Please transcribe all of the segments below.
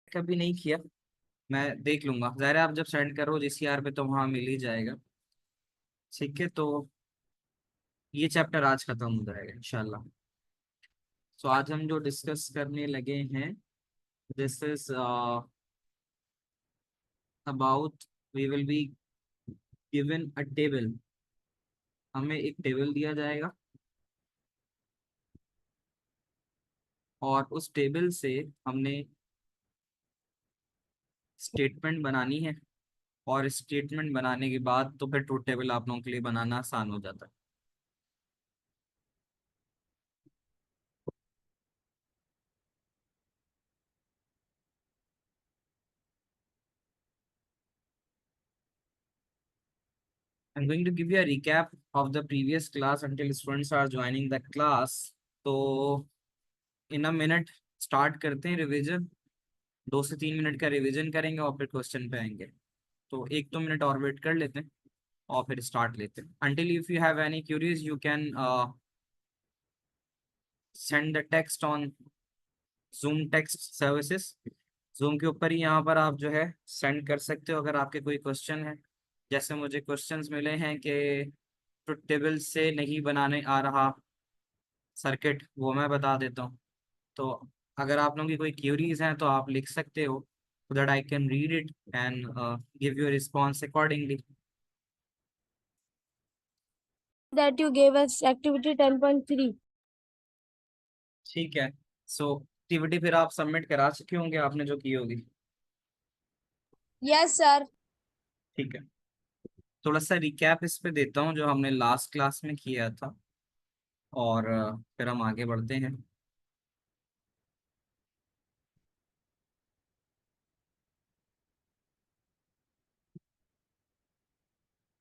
कभी नहीं किया, मैं देख लूंगा। ज़ाहिर है आप जब सेंड करो जीसीआर पे तो वहाँ मिल ही जाएगा। ठीक है, तो ये चैप्टर आज खत्म हो जाएगा इंशाल्लाह। तो आज हम जो डिस्कस करने लगे हैं, this is about, we will be given a table. हमें एक टेबल दिया जाएगा और उस टेबल से हमने स्टेटमेंट बनानी है, और स्टेटमेंट बनाने के बाद तो फिर ट्रूथ टेबल आप लोगों के लिए बनाना आसान हो जाता है। I'm going to give you a recap of the previous class until students are joining the class. तो इन अ मिनट स्टार्ट करते हैं रिवीजन। 2 से 3 मिनट का रिवीजन करेंगे और फिर क्वेश्चन पे आएंगे। तो 1-2 मिनट और वेट कर लेते हैं और फिर स्टार्ट लेते हैं। Until if you have any queries you can send the text on Zoom text services। Zoom के ऊपर ही यहाँ पर आप जो है सेंड कर सकते हो अगर आपके कोई क्वेश्चन है। जैसे मुझे क्वेश्चंस मिले हैं कि ट्रुथ टेबल से नहीं बनाने आ रहा सर्किट, वो मैं बता देता हूँ। तो अगर आप लोगों की कोई क्यूरीज हैं तो आप लिख सकते हो, so that I can read it and give you a response accordingly। that you gave us activity 10.3. ठीक है, सो एक्टिविटी फिर आप सबमिट करा चुके होंगे आपने जो की होगी। Yes, sir. ठीक है, थोड़ा सा रिकैप इस पे देता हूँ जो हमने लास्ट क्लास में किया था, और फिर हम आगे बढ़ते हैं।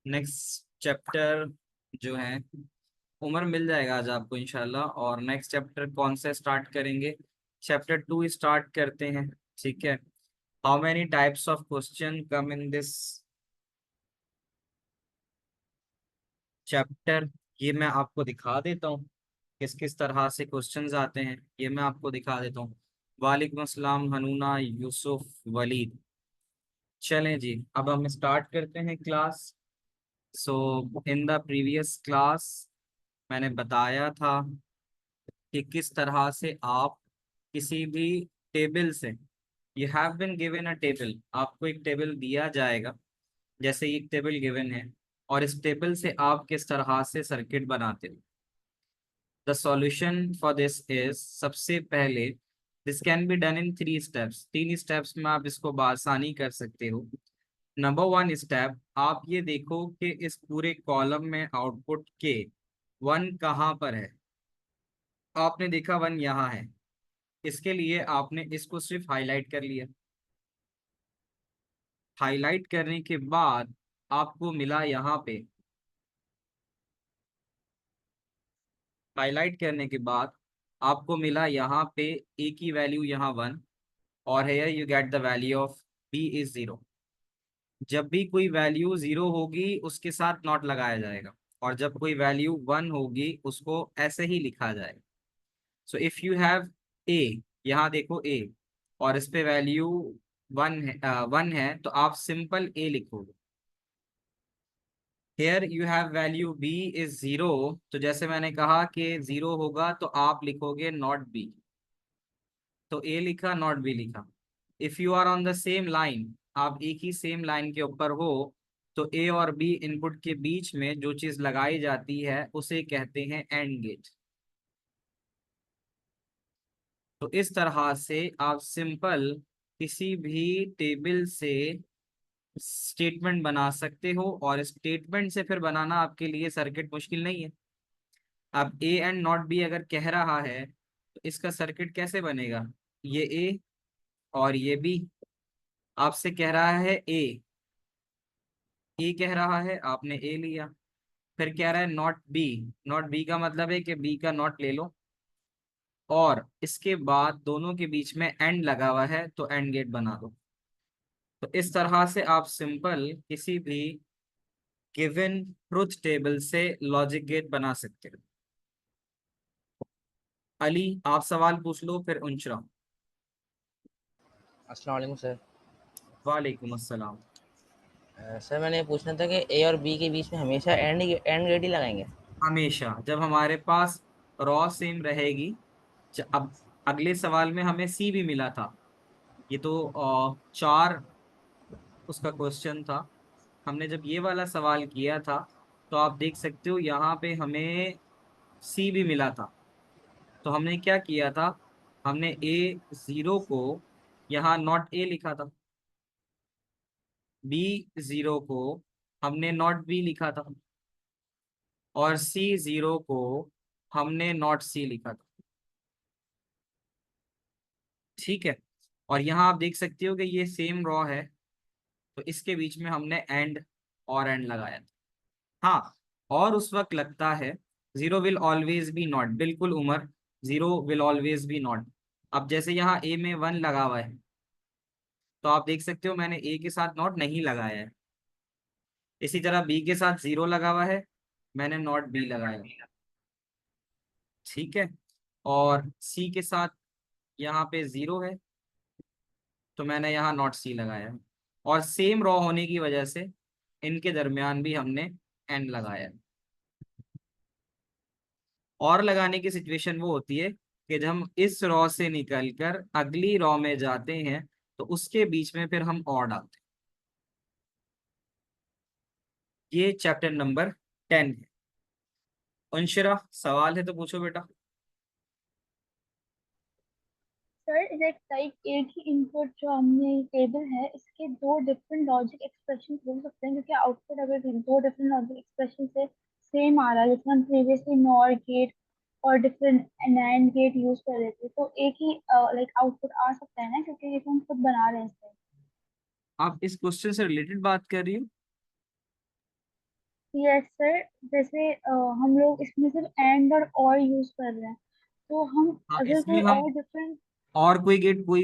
नेक्स्ट चैप्टर जो है, उमर मिल जाएगा आज आपको इंशाल्लाह। और नेक्स्ट चैप्टर कौन से स्टार्ट करेंगे? चैप्टर 2 स्टार्ट करते हैं। ठीक है, how many types of question come in this chapter, ये मैं आपको दिखा देता हूँ। किस किस तरह से क्वेश्चंस आते हैं ये मैं आपको दिखा देता हूँ। वालेकुम अस्सलाम हनूना यूसुफ वलीद। चलें जी, अब हम स्टार्ट करते हैं class. So in the previous class मैंने बताया था कि किस तरह से आप किसी भी टेबल से, you have been given a table, आपको एक टेबल दिया जाएगा, जैसे एक टेबल गिवन है, और इस टेबल से आप किस तरह से सर्किट बनाते हो। The solution for this is, सबसे पहले this can be done in 3 steps. 3 steps में आप इसको बआसानी कर सकते हो। नंबर 1 स्टेप, आप ये देखो कि इस पूरे कॉलम में आउटपुट के 1 कहाँ पर है। आपने देखा 1 यहाँ है, इसके लिए आपने इसको सिर्फ हाईलाइट कर लिया। हाईलाइट करने के बाद आपको मिला यहाँ पे, हाईलाइट करने के बाद आपको मिला यहाँ पे ए की वैल्यू यहाँ 1, और here you get the value of B is 0। जब भी कोई वैल्यू 0 होगी उसके साथ नॉट लगाया जाएगा, और जब कोई वैल्यू 1 होगी उसको ऐसे ही लिखा जाएगा। So if you have a, यहाँ देखो ए, और इस पे वैल्यू 1 है तो आप सिंपल ए लिखोगे। Here you have value B is 0, तो जैसे मैंने कहा कि 0 होगा तो आप लिखोगे नॉट बी, तो ए लिखा नॉट बी लिखा। If you are on the same line, आप एक ही सेम लाइन के ऊपर हो, तो ए और बी इनपुट के बीच में जो चीज लगाई जाती है उसे कहते हैं एंड गेट। तो इस तरह से आप सिंपल किसी भी टेबल से स्टेटमेंट बना सकते हो, और स्टेटमेंट से फिर बनाना आपके लिए सर्किट मुश्किल नहीं है। अब ए एंड नॉट बी अगर कह रहा है तो इसका सर्किट कैसे बनेगा? ये ए और ये बी, आपसे कह रहा है ए कह रहा है, आपने ए लिया। फिर कह रहा है नॉट बी, नॉट बी का मतलब है कि बी का नॉट ले लो, और इसके बाद दोनों के बीच में एंड लगा हुआ है तो एंड गेट बना दो। तो इस तरह से आप सिंपल किसी भी गिवन ट्रुथ टेबल से लॉजिक गेट बना सकते हो। अली आप सवाल पूछ लो फिर उनशरा। अस्सलाम वालेकुम सर। वालेकुम अस्सलाम। सर मैंने ये पूछना था कि ए और बी के बीच में हमेशा एंड गेट ही लगाएंगे? हमेशा जब हमारे पास रॉ सेम रहेगी। अब अगले सवाल में हमें सी भी मिला था। ये तो चार उसका क्वेश्चन था। हमने जब ये वाला सवाल किया था तो आप देख सकते हो यहाँ पे हमें सी भी मिला था। तो हमने क्या किया था, हमने ए जीरो को यहाँ नॉट ए लिखा था, बी जीरो को हमने नॉट बी लिखा था, और सी जीरो को हमने नॉट सी लिखा था। ठीक है। और यहाँ आप देख सकते हो कि ये सेम रॉ है, तो इसके बीच में हमने एंड और एंड लगाया था। हाँ, और उस वक्त लगता है zero will always be not, बिल्कुल Umar, zero will always be not. अब जैसे यहाँ ए में वन लगा हुआ है, तो आप देख सकते हो मैंने ए के साथ नॉट नहीं लगाया है। इसी तरह बी के साथ जीरो लगा हुआ है, मैंने नॉट बी लगाया। ठीक है। और सी के साथ यहाँ पे जीरो है, तो मैंने यहाँ नॉट सी लगाया है। और सेम रॉ होने की वजह से इनके दरमियान भी हमने एंड लगाया है। और लगाने की सिचुएशन वो होती है कि जब हम इस रॉ से निकलकर अगली रॉ में जाते हैं, तो उसके बीच में फिर हम और डालते हैं। ये चैप्टर नंबर 10 है। अंशरा, सवाल है तो पूछो बेटा। सर लाइक एक ही इनपुट जो हमने टेबल है इसके दो डिफरेंट लॉजिक एक्सप्रेशन हो सकते हैं, क्योंकि आउटपुट अगर दो डिफरेंट लॉजिक एक्सप्रेशन से सेम आ रहा है, जैसे हम प्रीवियसली नॉर गेट और डिफरेंट नैंड गेट यूज कर रहे थे, तो एक ही लाइक आउटपुट आ सकता है ना, क्योंकि ये तो हम खुद बना रहे हैं इससे। आप इस क्वेश्चन से रिलेटेड बात कर रही हो? Yes sir. जैसे हम लोग इसमें सिर्फ एंड और यूज कर रहे हैं, तो हम हाँ, अगर इसमें कोई हम और डिफरेंट। और कोई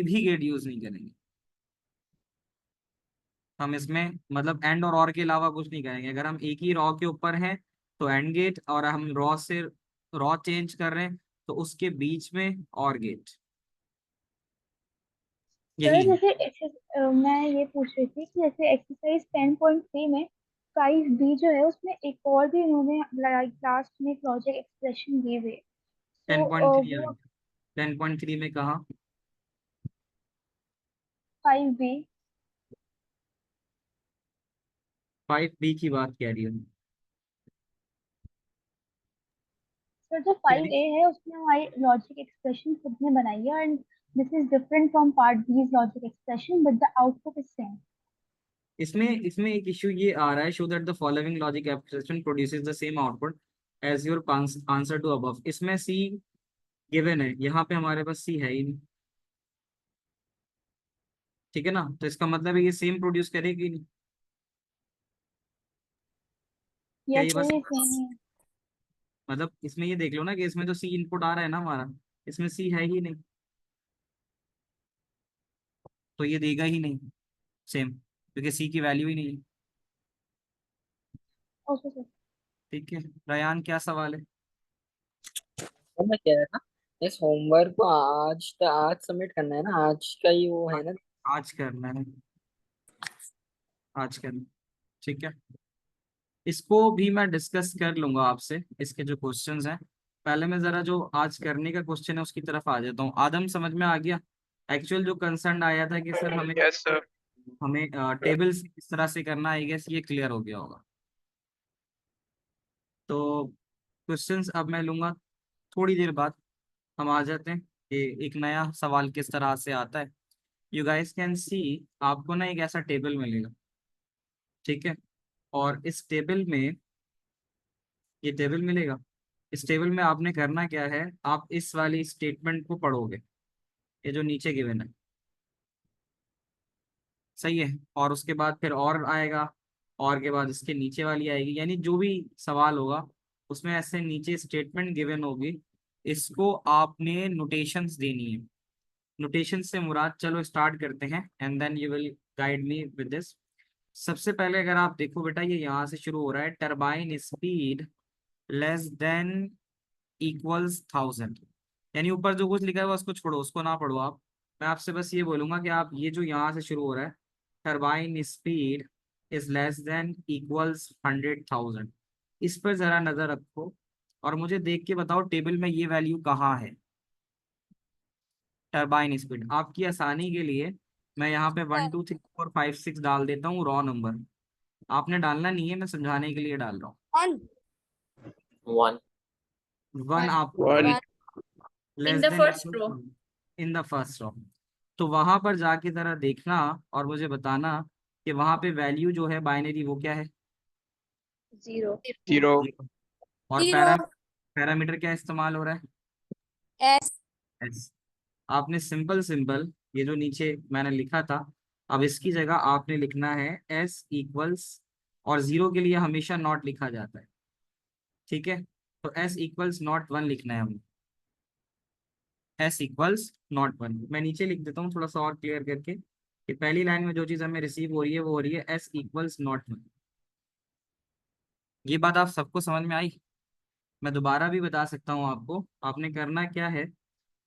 भी गेट यूज नहीं करेंगे। हम इसमें मतलब एंड और के अलावा कुछ नहीं करेंगे। अगर हम एक ही रॉ के ऊपर हैं तो एंड गेट, और हम रॉ से रॉ चेंज कर रहे हैं तो उसके बीच में और गेट, सर यही है। जैसे मैं ये पूछ रही थी कि जैसे एक्सरसाइज 10.3 में 5B जो है उसमें एक और भी उन्होंने लास्ट में एक लॉजिक एक्सप्रेशन दिए हुए, तो 10.3 है। वो 10.3 में कहा? 5B। 5B की बात कह रही हूँ। सर जो 5A है उसमें हमारी लॉजिक एक्सप्रेशन खुद ने बनाई है, and this is different from part B's logic expression but the output is same. इसमें इसमें एक इश्यू ये आ रहा है, show that the following logic expression produces the same output as your answer to above. इसमें सी गिवन है, यहाँ पे हमारे पास सी है ही नहीं। ठीक है ना, तो इसका मतलब है ये सेम प्रोड्यूस करेगी नहीं। क्या यस ये सर, बस ये सेम है। मतलब इसमें ये देख लो ना कि इसमें तो सी इनपुट आ रहा है ना हमारा, इसमें सी है ही नहीं, तो ये देगा ही नहीं सेम, क्योंकि सी की वैल्यू ही नहीं है। Okay sir. ठीक है। रयान, क्या सवाल है? तो मैं कह रहा था इस होमवर्क को आज सबमिट करना है ना, आज का ही वो है ना? आज करना है, आज करना। ठीक है। इसको भी मैं डिस्कस कर लूंगा आपसे, इसके जो क्वेश्चंस हैं। पहले मैं जरा जो आज करने का क्वेश्चन है उसकी तरफ आ जाता हूँ। आदम, समझ में आ गया? एक्चुअल जो कंसर्न आया था कि सर हमें यस सर। हमें टेबल्स किस तरह से करना है, गेस ये क्लियर हो गया होगा। तो क्वेश्चंस अब मैं लूंगा थोड़ी देर बाद। हम आ जाते हैं कि एक नया सवाल किस तरह से आता है। यू गाइस कैन सी, आपको ना एक ऐसा टेबल मिलेगा। ठीक है। और इस टेबल में, ये टेबल मिलेगा, इस टेबल में आपने करना क्या है, आप इस वाली स्टेटमेंट को पढ़ोगे, ये जो नीचे गिवन है। सही है। और उसके बाद फिर और आएगा, और के बाद इसके नीचे वाली आएगी, यानी जो भी सवाल होगा उसमें ऐसे नीचे स्टेटमेंट गिवन होगी, इसको आपने नोटेशंस देनी है। नोटेशन से मुराद, चलो स्टार्ट करते हैं and then you will guide me with this. सबसे पहले अगर आप देखो बेटा, ये यहाँ से शुरू हो रहा है, turbine speed less than equals 1000। यानी ऊपर जो कुछ लिखा है उसको छोड़ो, उसको ना पढ़ो आप। मैं आपसे बस ये बोलूंगा कि आप ये जो यहाँ से शुरू हो रहा है, turbine speed is less than equals 100,000, इस पर जरा नजर रखो और मुझे देख के बताओ टेबल में ये वैल्यू कहाँ है। टरबाइन स्पीड आपकी आसानी के लिए मैं यहाँ पे 1 2 3 4 5 6 डाल देता हूँ रॉ नंबर। आपने डालना नहीं है, मैं समझाने के लिए डाल रहा हूँ। 1 वन आपको One. Less the than first row. In the first row. तो वहां पर जाके जरा देखना और मुझे बताना कि वहां पे वैल्यू जो है बाइनरी वो क्या है। 0. 0. और पैरामीटर क्या इस्तेमाल हो रहा है। S. एस। आपने सिंपल सिंपल ये जो नीचे मैंने लिखा था, अब इसकी जगह आपने लिखना है एस इक्वल्स, और जीरो के लिए हमेशा नॉट लिखा जाता है, ठीक है। तो एस इक्वल्स नॉट वन लिखना है हमें, एस इक्वल्स नॉट वन। मैं नीचे लिख देता हूँ थोड़ा सा और क्लियर करके कि पहली लाइन में जो चीज़ हमें रिसीव हो रही है वो हो रही है एस इक्वल्स नॉट वन। ये बात आप सबको समझ में आई। मैं दोबारा भी बता सकता हूँ आपको, आपने करना क्या है,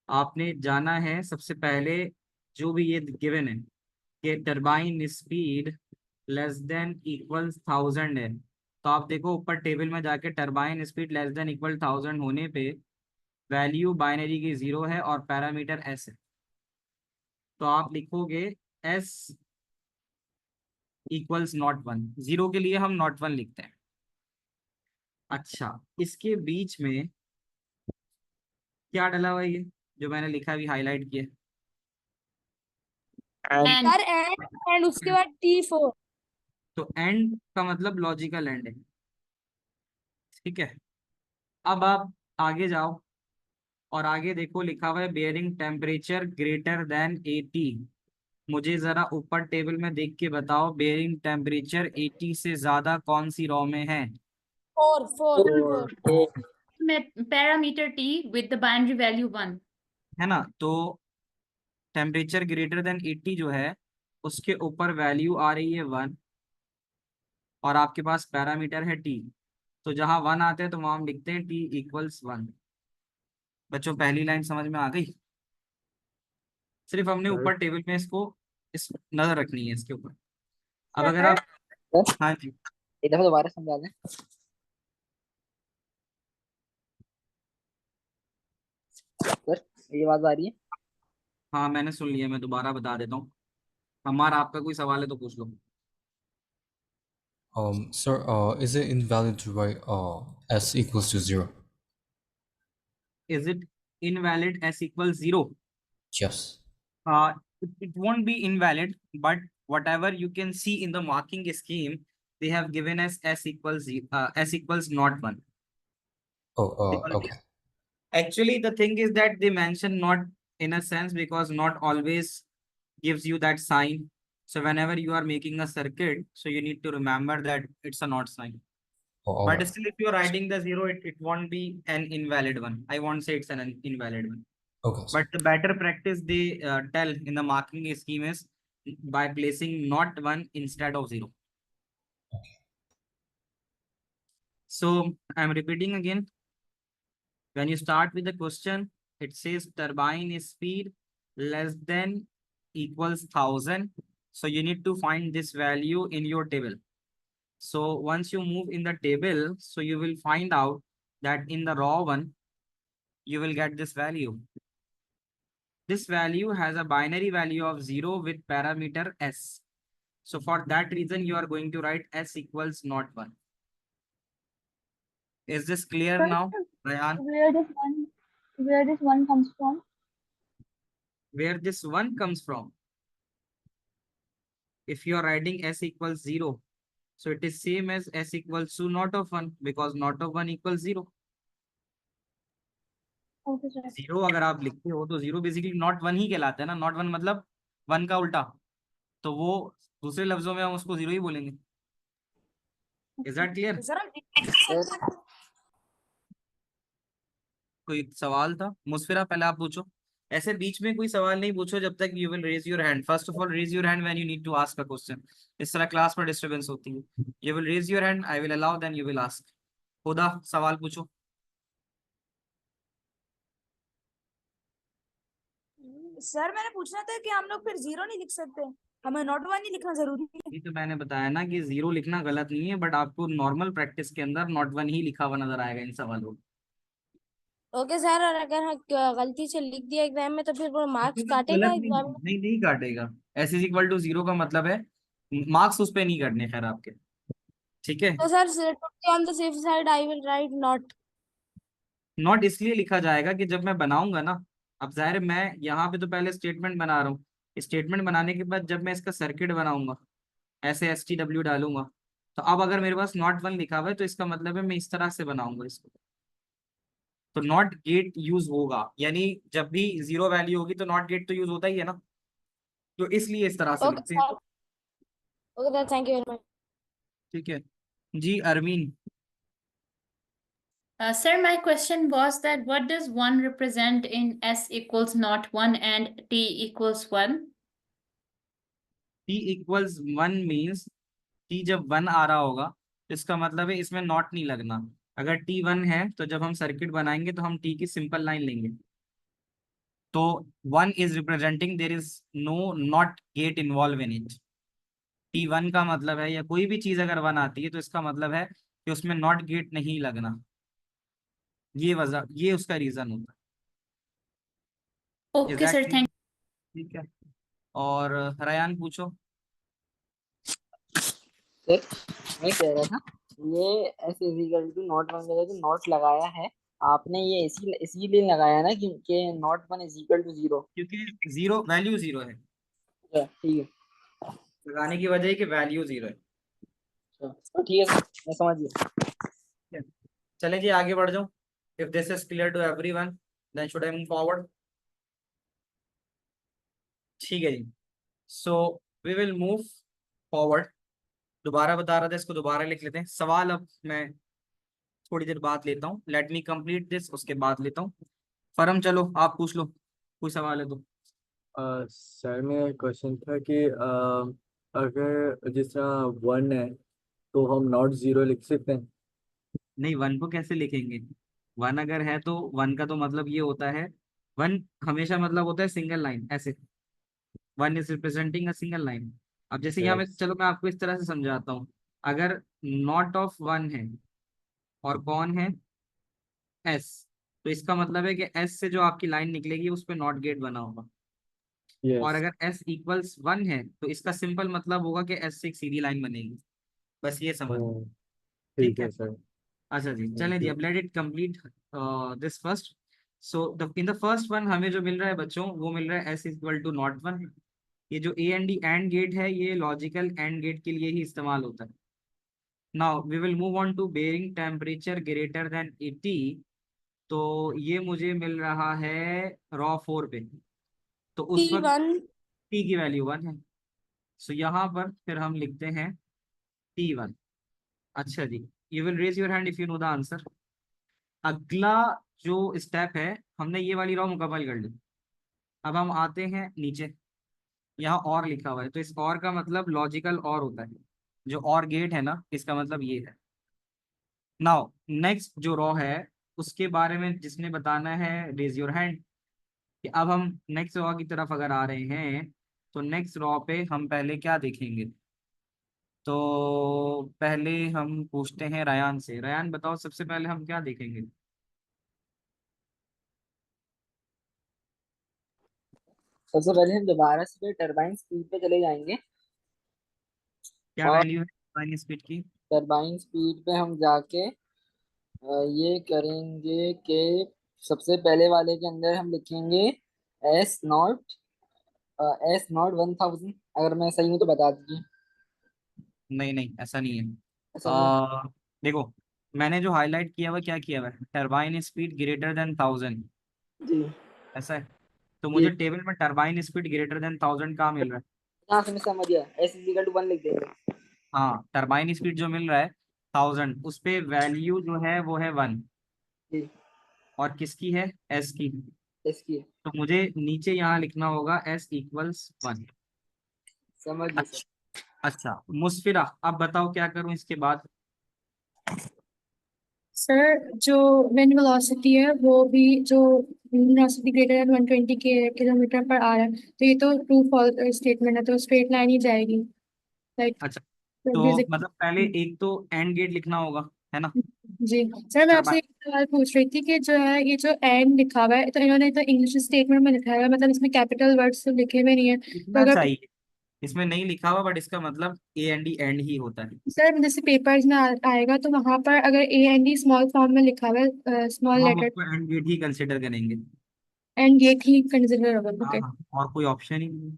आपने जाना है सबसे पहले जो भी ये गिवन है कि turbine speed less than equal 1000 है, तो आप देखो ऊपर टेबल में जाके turbine speed less than equal 1000 होने पे वैल्यू बाइनरी की 0 है और पैरामीटर एस है, तो आप लिखोगे S equals not one. Zero के लिए हम नॉट वन लिखते हैं। अच्छा, इसके बीच में क्या डला हुआ है, ये जो मैंने लिखा है, अभी हाईलाइट किया And And सर एंड उसके बाद T4। तो एंड का मतलब लॉजिकल एंड है, ठीक है। अब आप आगे जाओ और आगे देखो लिखा हुआ है बेयरिंग टेम्परेचर ग्रेटर देन 80। मुझे जरा ऊपर टेबल में देख के बताओ बेयरिंग टेम्परेचर 80 से ज्यादा कौन सी रॉ में है। 4 parameter T with the binary value 1. है ना, तो टेम्परेचर ग्रेटर देन 80 जो है उसके ऊपर वैल्यू आ रही है 1 और आपके पास पैरामीटर है टी, तो जहां 1 आते हैं तो वहां हम लिखते हैं टी इक्वल्स 1। बच्चों पहली लाइन समझ में आ गई। सिर्फ हमने ऊपर टेबल में इसको इस नजर रखनी है इसके ऊपर। अब अगर आप सर हाँ जी एक दफा दोबारा समझा दें। सर ये बात आ रही है। हाँ मैंने सुन लिया, मैं दोबारा बता देता हूँ। हमारा आपका कोई सवाल है तो पूछ लो। Sir, is it invalid to write s equals to 0? Is it invalid S equal 0? Yes. It won't be invalid, but whatever you can see in the marking scheme, they have given us s equals not 1. Okay. Actually, the thing is that they mention not in a sense because not always gives you that sign. So whenever you are making a circuit, so you need to remember that it's a not sign. All But right. still, if you're writing the 0, it won't be an invalid one. I won't say it's an invalid one. Okay, sir. But the better practice they tell in the marking scheme is by placing not 1 instead of 0. So I'm repeating again. When you start with the question, it says turbine speed less than equals 1000. So you need to find this value in your table. So once you move in the table, so you will find out that in the raw one, you will get this value. This value has a binary value of 0 with parameter s. So for that reason, you are going to write s equals not 1. Is this clear Sir, now, Rayan? where this one comes from? Where this 1 comes from? If you are writing s equals 0, so it is same as s equals to not of 1 because not of 1 equals 0. Okay, sir. 0 अगर आप लिखते हो तो 0 basically not 1 ही कहलाता है ना। Not 1 मतलब 1 का उल्टा, तो वो दूसरे लफ्जों में हम उसको 0 ही बोलेंगे। Is that clear? सर कोई सवाल था मुस्फिरा, पहले आप पूछो। ऐसे बीच में कोई सवाल नहीं पूछो जब तक you will raise your hand. First of all raise your hand when you need to ask a question. इस तरह क्लास में डिस्टरबेंस होती है। You will raise your hand, I will allow, then you will ask. खुदा सवाल पूछो। Sir मैंने पूछना था कि हम लोग फिर 0 नहीं लिख सकते, हमें नॉट 1 ही लिखना जरूरी है। ये तो मैंने बताया ना कि 0 लिखना गलत नहीं है, बट आपको नॉर्मल प्रैक्टिस के अंदर नॉट 1 ही लिखा हुआ नजर आएगा इन सवालों में। ओके सर, और अगर हम गलती से लिख दिया एग्जाम में तो फिर वो मार्क्स तो काटेगा गलत नहीं, एग्जाम में? नहीं नहीं काटेगा। एस इज इक्वल टू 0 का मतलब है मार्क्स उस पे नहीं कटने खैर आपके। ठीक है। तो sir on the safe side I will write not. Not इसलिए लिखा जाएगा कि जब मैं बनाऊंगा ना, अब जाहिर है मैं यहाँ पे तो पहले स्टेटमेंट बना रहा हूँ, स्टेटमेंट बनाने के बाद जब मैं इसका सर्किट बनाऊंगा, ऐसे STW डालूंगा, तो अब अगर मेरे पास नॉट 1 लिखा हुआ है तो इसका मतलब है मैं इस तरह से बनाऊंगा इसको। तो नॉट गेट यूज होगा, यानी जब भी 0 वैल्यू होगी तो नॉट गेट तो यूज होता ही है ना, तो इसलिए इस तरह से ओके लिखते हैं। Sir, okay sir, thank you very much. ठीक है जी। अरमीन, Sir, my question was that what does 1 represent in S equals not 1 and T equals 1? T equals 1 means T जब 1 आ रहा होगा तो इसका मतलब है इसमें नॉट नहीं लगना। अगर T 1 है तो जब हम सर्किट बनाएंगे तो हम T की सिंपल लाइन लेंगे। तो 1 is representing there is no not gate involve in it. T 1 का मतलब है, या कोई भी चीज अगर 1 आती है तो इसका मतलब है कि उसमें नॉट गेट नहीं लगना। ये वजह, ये उसका रीजन होता है। Is Okay, that sir, clear? thank ठीक है। और रयान पूछो। सर मैं कह रहा था, ये is equal to not one का जो नॉट लगाया है आपने, ये इसीलिए लगाया ना कि not one is equal to 0। क्योंकि 0 वैल्यू 0 है, ठीक है। लगाने की वजह है कि वैल्यू 0 है। तो ठीक है सर, मैं समझ गया। ठीक है। चलें जी आगे बढ़ जाओ। If this is clear to everyone then should I move forward. ठीक है जी। So we will move forward. दोबारा बता रहा था, इसको दोबारा लिख लेते हैं। सवाल अब मैं थोड़ी देर बाद लेता हूँ, लेट मी कंप्लीट दिस, उसके बाद लेता हूँ। फरम चलो आप पूछ लो, कोई सवाल है तो। सर मेरा क्वेश्चन था कि अगर जिस तरह 1 है तो हम नॉट 0 लिख सकते हैं। नहीं, 1 को कैसे लिखेंगे? 1 अगर है तो 1 का तो मतलब ये होता है, 1 हमेशा मतलब होता है सिंगल लाइन ऐसे। 1 is representing a single line. अब जैसे यहाँ में, यस। चलो मैं आपको इस तरह से समझाता हूँ। अगर नॉट ऑफ 1 है और कौन है S, तो इसका मतलब है कि S से जो आपकी लाइन निकलेगी उस पर नॉट गेट बना होगा। और यस। अगर S इक्वल्स 1 है तो इसका सिंपल मतलब होगा कि S से एक सीधी लाइन बनेगी। बस ये समझ लो। ठीक ठीक है। है सर। अच्छा जी, चलें थैंक जी, यू। अब let it complete this first. So in the first one हमें जो मिल रहा है बच्चों, वो मिल रहा है S इक्वल टू नॉट 1। ये जो AND एंड गेट है ये लॉजिकल एंड गेट के लिए ही इस्तेमाल होता है। Now we will move on to bearing temperature greater than 80। तो ये मुझे मिल रहा है रॉ 4 पे। तो उस वक्त T1। T की वैल्यू 1 है। सो यहाँ पर फिर हम लिखते हैं T 1। अच्छा जी, you will raise your hand if you know the answer. अगला जो स्टेप है, हमने ये वाली रॉ मुकम्मल कर ली। अब हम आते हैं नीचे, यहाँ और लिखा हुआ है तो इस और का मतलब लॉजिकल और होता है। जो और गेट है ना, इसका मतलब ये है। नाउ नेक्स्ट जो रॉ है उसके बारे में जिसने बताना है रेज योर हैंड। कि अब हम नेक्स्ट रॉ की तरफ अगर आ रहे हैं तो नेक्स्ट रॉ पे हम पहले क्या देखेंगे? तो पहले हम पूछते हैं रयान से। रयान बताओ सबसे पहले हम क्या देखेंगे? सबसे पहले हम दोबारा से टरबाइन स्पीड पे चले जाएंगे, क्या और वैल्यू है टाइम स्पीड की? टरबाइन स्पीड पे हम जाके ये करेंगे कि सबसे पहले वाले के अंदर हम लिखेंगे एस नॉट, S0 1000। अगर मैं सही हूँ तो बता दीजिए। नहीं नहीं, ऐसा नहीं है। ऐसा नहीं देखो, मैंने जो हाईलाइट किया हुआ क्या किया हुआ है, टरबाइन स्पीड ग्रेटर देन 1000, जी ऐसा है। तो जी, मुझे टेबल में टरबाइन स्पीड ग्रेटर देन 1000 कहाँ मिल रहा है? यहाँ से मैं समझ गया, S इज इक्वल टू 1 लिख देंगे। हाँ, टरबाइन स्पीड जो मिल रहा है 1000, उस पे वैल्यू जो है वो है 1। जी, और किसकी है? S की। S की तो मुझे नीचे यहाँ लिखना होगा S इक्वल्स 1। समझ गया सर। अच्छा। अच्छा मुस्फिरा, अब बताओ क्या करूं इसके बाद? सर जो विंड वेलोसिटी है वो भी जो velocity greater than 120 kilometre per hour है, तो ये तो ट्रू फॉल्स स्टेटमेंट है, तो स्ट्रेट लाइन ही जाएगी लाइक अच्छा, तो मतलब पहले एक तो एंड गेट लिखना होगा, है ना? जी। सर मैं अच्छा, आपसे एक सवाल पूछ रही थी कि जो है ये जो एंड लिखा हुआ है तो इन्होंने तो इंग्लिश स्टेटमेंट में लिखा है, मतलब इसमें कैपिटल वर्ड्स तो लिखे हुए नहीं है, तो लिखना अगर चाहिए, इसमें नहीं लिखा हुआ बट इसका मतलब ए एंड डी एंड ही होता है। सर जैसे पेपर्स में आएगा तो वहां पर अगर A N D small form में लिखा हुआ है, स्मॉल तो हम लेटर, उसको एंड गेट ही कंसिडर करेंगे। एंड ये ही कंसिडर होगा। हाँ ओके। हाँ, और कोई ऑप्शन ही नहीं है।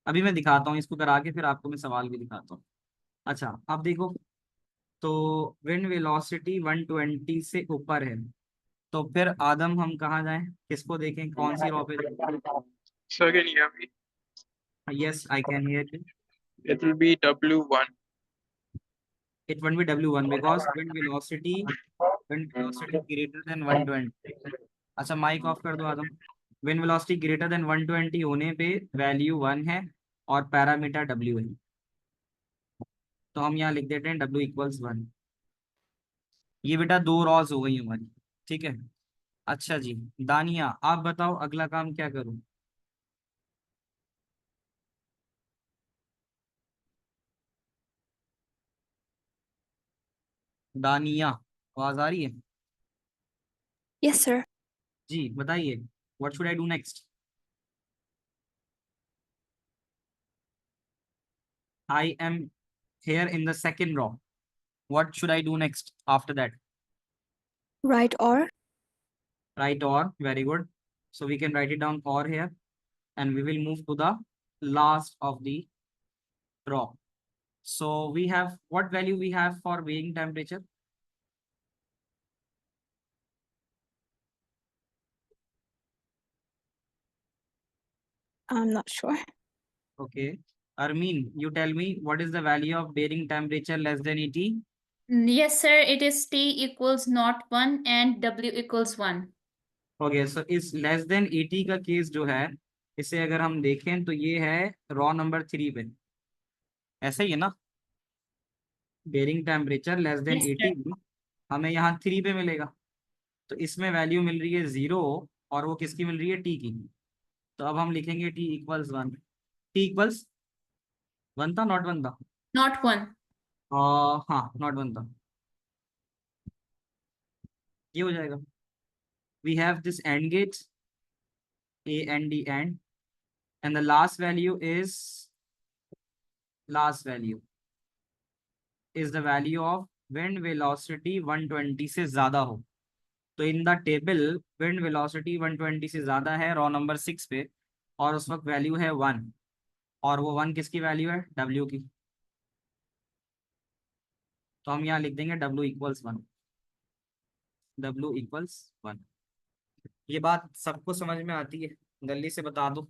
अभी मैं दिखाता हूँ इसको करा के, फिर आपको मैं सवाल भी दिखाता हूँ। अच्छा, अब देखो, तो विंड वेलोसिटी 120 से ऊपर है, तो फिर आदम हम कहाँ जाएं, किसको देखें, कौन सी रॉ पे देखें? Sir, can you hear me? Yes, I can hear you. It will be W1. It won't be W1 because wind velocity greater than 120। अच्छा, माइक ऑफ कर दो आदम। विंड वेलोसिटी ग्रेटर देन 120 होने पे वैल्यू 1 है और parameter W है, तो हम यहाँ लिख देते हैं W इक्वल्स 1। ये बेटा दो रॉज हो गई हमारी, ठीक है। अच्छा जी, दानिया आप बताओ अगला काम क्या करूं? दानिया, आवाज आ रही है? Yes sir. जी बताइए, what should I do next? I am here in the second row. What should I do next after that? Right और Write or, very good. So we can write it down or here, and we will move to the last of the row. So we have, what value we have for weighing temperature? I am not sure. Okay, Armin, you tell me what is the value of bearing temperature less than 80? Yes, sir. It is T equals not 1 and W equals 1. Okay, सो इस less than 80 का case जो है, इसे अगर हम देखें तो ये है रॉ नंबर 3 पे, ऐसा ही है ना? Bearing temperature less than Yes, sir. 80 हमें यहाँ 3 पे मिलेगा, तो इसमें वैल्यू मिल रही है 0, और वो किसकी मिल रही है, टी की। तो अब हम लिखेंगे टी इक्वल्स 1। टी इक्वल्स 1 था, नॉट 1 था? Not 1. हाँ, नॉट 1 था। ये हो जाएगा, we have this and gates A and D and the last value is the value of wind velocity 120 से ज्यादा हो। तो in the table wind velocity 120 से ज्यादा है रॉ नंबर 6 पे, और उस वक्त वैल्यू है 1, और वो 1 किसकी वैल्यू है, W की। तो हम यहाँ लिख देंगे W इक्वल्स 1। W equals 1। ये बात सबको समझ में आती है? जल्दी से बता दो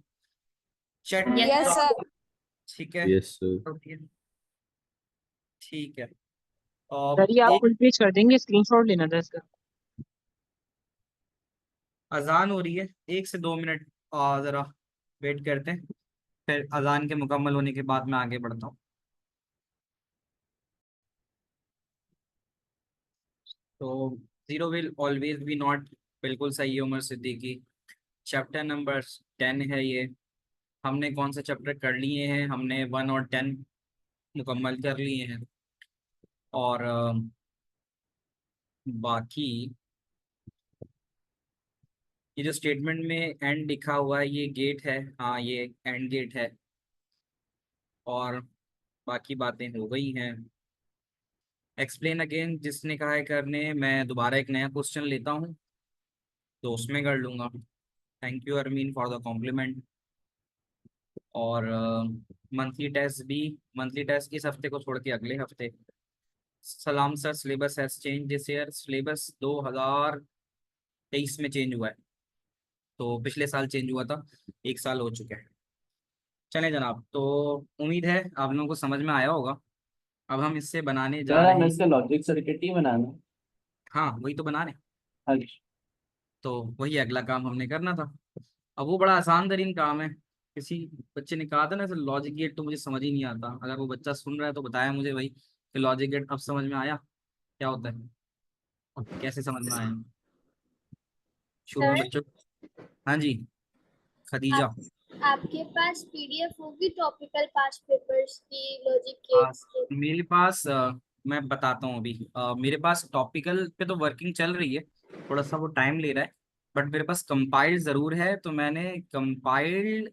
chat. Yes, yes sir. Sir. ठीक है, Yes, sir. ठीक है। सर ये आप एक फुल पेज कर देंगे, स्क्रीनशॉट लेना था इसका। अजान हो रही है, 1 से 2 मिनट जरा वेट करते हैं, फिर अजान के मुकम्मल होने के बाद मैं आगे बढ़ता हूँ। तो zero will always be not, बिल्कुल सही है उमर सिद्दीकी। चैप्टर नंबर 10 है ये। हमने कौन से चैप्टर कर लिए हैं? हमने 1 और 10 मुकम्मल कर लिए हैं, और बाकी ये जो स्टेटमेंट में एंड लिखा हुआ है ये गेट है, हाँ ये एंड गेट है, और बाकी बातें हो गई हैं। एक्सप्लेन अगेन जिसने कहा है करने, मैं दोबारा एक नया क्वेश्चन लेता हूँ तो उसमें कर लूँगा। Thank you Armeen for the compliment. और मंथली टेस्ट इस हफ्ते को छोड़ के अगले हफ्ते। सलाम sir, syllabus has change this year. Syllabus 2023 में चेंज हुआ है, तो पिछले साल चेंज हुआ था, 1 साल हो चुका है। चलें जनाब, तो उम्मीद है आप लोगों को समझ में आया होगा। अब हम इससे बनाने जा रहे हैं, इसका लॉजिक सर्किट ही बनाना। हाँ वही तो बना रहे हैं। हाँ, तो वही अगला काम हमने करना था। अब वो बड़ा आसान तरीन काम है। किसी बच्चे ने कहा था ना सर लॉजिक गेट, तो मुझे समझ ही नहीं आता। अगर वो बच्चा सुन रहा है तो बताया मुझे भाई कि लॉजिक गेट अब समझ में आया क्या होता है। कैसे समझ में आया? शुरू में सर बच्चों, हाँ जी खदीजा। आपके पास पीडीएफ होगी टॉपिकल पास्ट पेपर्स की लॉजिक आ, गेट्स की? मेरे पास मैं बताता हूँ अभी, मेरे पास टॉपिकल पे तो वर्किंग चल रही है, थोड़ा सा वो टाइम ले रहा है, बट मेरे पास कंपाइल्ड ज़रूर है, तो मैंने कंपाइल्ड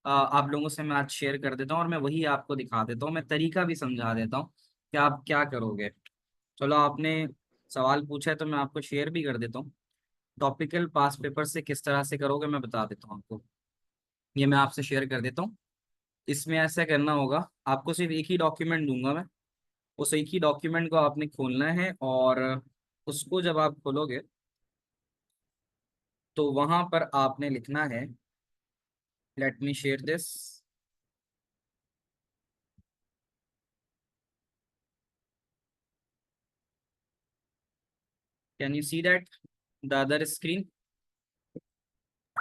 आप लोगों से मैं आज शेयर कर देता हूँ, और मैं वही आपको दिखा देता हूँ, मैं तरीका भी समझा देता हूँ कि आप क्या करोगे। चलो आपने सवाल पूछा है तो मैं आपको शेयर भी कर देता हूँ। टॉपिकल पास पेपर से किस तरह से करोगे मैं बता देता हूँ आपको, ये मैं आपसे शेयर कर देता हूँ। इसमें ऐसा करना होगा, आपको सिर्फ एक ही डॉक्यूमेंट दूंगा मैं, उस एक ही डॉक्यूमेंट को आपने खोलना है, और उसको जब आप खोलोगे तो वहां पर आपने लिखना है, let me share this. Can you see that the other screen?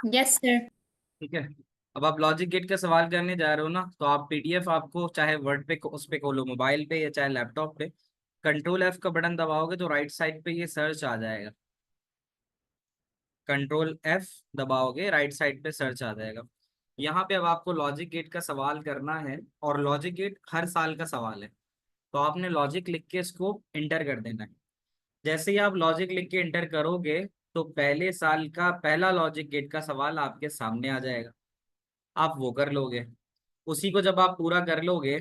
Yes, sir. ठीक है। अब आप लॉजिक गेट का सवाल करने जा रहे हो ना, तो आप पीडीएफ आपको चाहे वर्ड पे उस पे खोलो मोबाइल पे या चाहे लैपटॉप पे, कंट्रोल एफ का बटन दबाओगे तो राइट साइड पे ये सर्च आ जाएगा। कंट्रोल एफ दबाओगे राइट साइड पे सर्च आ जाएगा। यहाँ पे अब आपको लॉजिक गेट का सवाल करना है, और लॉजिक गेट हर साल का सवाल है, तो आपने लॉजिक लिख के इसको इंटर कर देना है। जैसे ही आप लॉजिक लिख के इंटर करोगे तो पहले साल का पहला लॉजिक गेट का सवाल आपके सामने आ जाएगा, आप वो कर लोगे। उसी को जब आप पूरा कर लोगे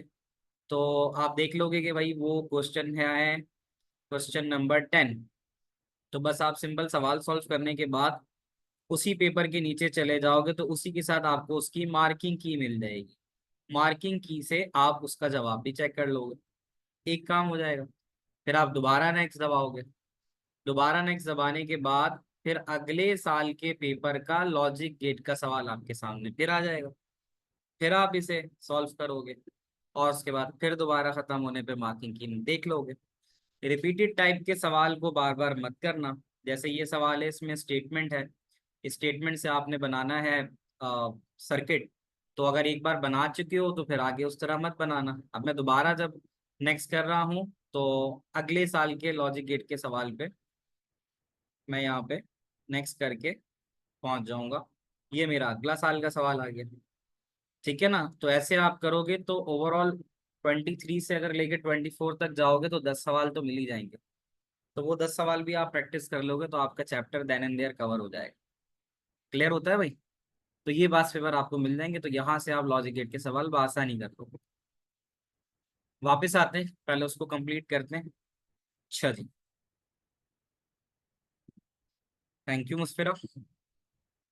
तो आप देख लोगे कि भाई वो क्वेश्चन है क्वेश्चन नंबर 10। तो बस आप सिंपल सवाल सॉल्व करने के बाद उसी पेपर के नीचे चले जाओगे तो उसी के साथ आपको उसकी मार्किंग की मिल जाएगी, मार्किंग की से आप उसका जवाब भी चेक कर लोगे, एक काम हो जाएगा। फिर आप दोबारा नेक्स्ट दबाओगे, दोबारा नेक्स्ट दबाने के बाद फिर अगले साल के पेपर का लॉजिक गेट का सवाल आपके सामने फिर आ जाएगा, फिर आप इसे सॉल्व करोगे, और उसके बाद फिर दोबारा खत्म होने पे मार्किंग की देख लोगे। रिपीटेड टाइप के सवाल को बार बार मत करना। जैसे ये सवाल है, इसमें स्टेटमेंट है, स्टेटमेंट से आपने बनाना है सर्किट, तो अगर एक बार बना चुके हो तो फिर आगे उस तरह मत बनाना। अब मैं दोबारा जब नेक्स्ट कर रहा हूँ तो अगले साल के लॉजिक गेट के सवाल पे मैं यहाँ पे नेक्स्ट करके पहुंच जाऊंगा, ये मेरा अगला साल का सवाल आ गया। ठीक है ना? तो ऐसे आप करोगे तो ओवरऑल 23 से अगर लेके 24 तक जाओगे तो 10 सवाल तो मिल ही जाएंगे, तो वो 10 सवाल भी आप प्रैक्टिस कर लोगे तो आपका chapter then and there cover हो जाएगा। क्लियर होता है भाई? तो ये पास पेपर आपको मिल जाएंगे, तो यहाँ से आप लॉजिक गेट के सवाल बआसानी कर लोगे। वापस आते हैं, पहले उसको कंप्लीट करते हैं। अच्छा जी, थैंक यू मुस्फिरा।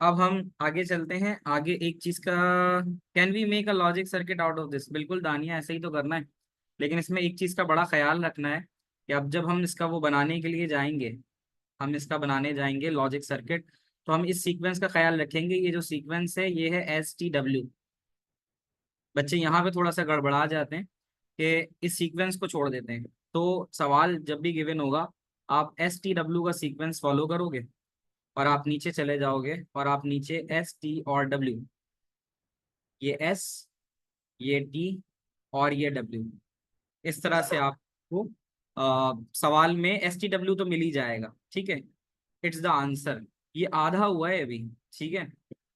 अब हम आगे चलते हैं, आगे एक चीज का, can we make a logic circuit out of this? बिल्कुल दानिया, ऐसे ही तो करना है, लेकिन इसमें एक चीज का बड़ा ख्याल रखना है कि अब जब हम इसका वो बनाने के लिए जाएंगे, हम इसका बनाने जाएंगे लॉजिक सर्किट, तो हम इस सीक्वेंस का ख्याल रखेंगे। ये जो सीक्वेंस है ये है STW। बच्चे यहाँ पे थोड़ा सा गड़बड़ा जाते हैं कि इस सीक्वेंस को छोड़ देते हैं, तो सवाल जब भी गिवन होगा आप STW का सीक्वेंस फॉलो करोगे, और आप नीचे चले जाओगे और आप नीचे ST और W, ये S, ये T और ये W, इस तरह से आपको सवाल में STW तो मिल ही जाएगा। ठीक है, इट्स द आंसर। ये आधा हुआ है अभी, ठीक है,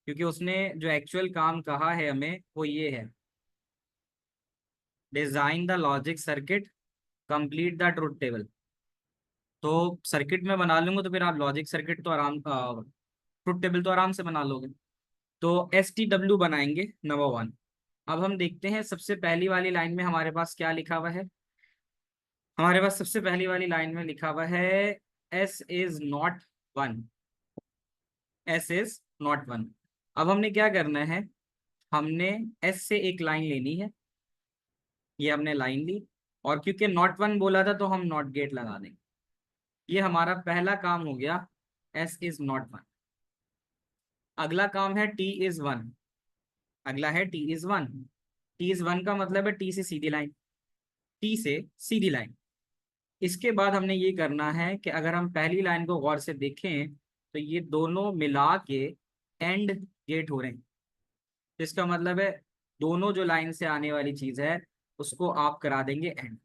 क्योंकि उसने जो एक्चुअल काम कहा है हमें वो ये है, design the logic circuit, complete the truth table. तो सर्किट में बना लूंगा तो फिर आप लॉजिक सर्किट तो ट्रुथ टेबल तो आराम से बना लोगे। तो STW बनाएंगे नंबर 1। अब हम देखते हैं सबसे पहली वाली लाइन में हमारे पास क्या लिखा हुआ है। हमारे पास सबसे पहली वाली लाइन में लिखा हुआ है S is not 1, S is not 1। अब हमने क्या करना है, हमने S से एक लाइन लेनी है, ये हमने लाइन ली, और क्योंकि नॉट 1 बोला था तो हम नॉट गेट लगा देंगे। ये हमारा पहला काम हो गया, S इज नॉट 1। अगला काम है T इज 1, अगला है T इज 1। T इज 1 का मतलब है T से सीधी लाइन, T से सीधी लाइन। इसके बाद हमने ये करना है कि अगर हम पहली लाइन को गौर से देखें तो ये दोनों मिला के एंड गेट हो रहे हैं, तो इसका मतलब है दोनों जो लाइन से आने वाली चीज है उसको आप करा देंगे एंड।